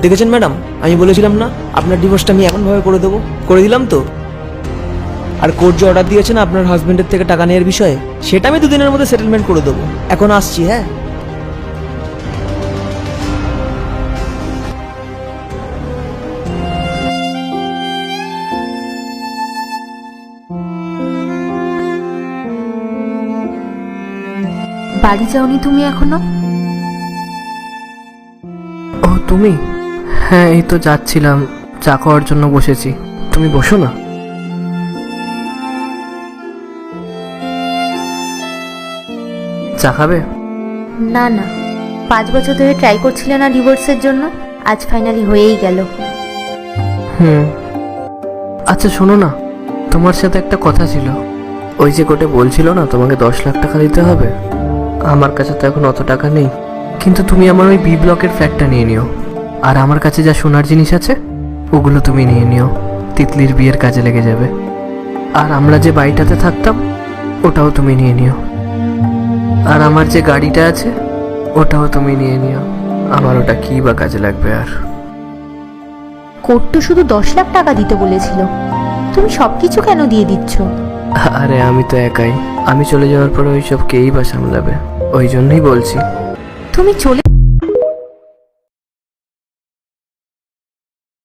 দেখেছেন ম্যাডাম, আমি বলেছিলাম না আপনার ডিভোর্সটা আমি এমনভাবে করে দেবো, করে দিলাম তো। আর কোর্ট যে অর্ডার দিয়েছেন আপনার হাজবেন্ডের থেকে টাকা নেওয়ার বিষয়ে, সেটা আমি 2 দিনের মধ্যে সেটেলমেন্ট করে দেবো। এখন আসছি, হ্যাঁ। বাড়ি যাওনি তুমি এখনো? ও তুমি? হ্যাঁ, এই তো যাচ্ছিলাম, চা খাওয়ার জন্য বসেছি। তুমি বসো না। চা খাবে? না না, 5 বছর ধরে ট্রাই করছিলে না ডিভোর্সের জন্য, আজ ফাইনালি হয়েই গেল। আচ্ছা শোনো না, তোমার সাথে একটা কথা ছিল। ওই যে কোর্টে বলছিল না তোমাকে 10 লাখ টাকা দিতে হবে, আমার কাছে তো এখন অত টাকা নেই, কিন্তু তুমি আমার ওই বি ব্লকের ফ্ল্যাটটা নিয়ে নিও। আর আমার কাছে যা সোনার জিনিস আছে ওগুলো তুমি নিয়ে নিও, তিতলির বিয়ের কাজে লেগে যাবে। আর আমরা যে বাড়িটাতে থাকতাম ওটাও তুমি নিয়ে নিও। আর আমার যে গাড়িটা আছে ওটাও তুমি নিয়ে নিও, আমার ওটা কি বা কাজে লাগবে আর। কোর্ট তো শুধু 10 লাখ টাকা দিতে বলেছিল, তুমি সবকিছু কেন দিয়ে দিচ্ছ? আরে আমি তো একাই, আমি চলে যাওয়ার পরে ওইসব কেই বা সামলাবে, ওই জন্যই বলছি। তুমি চলে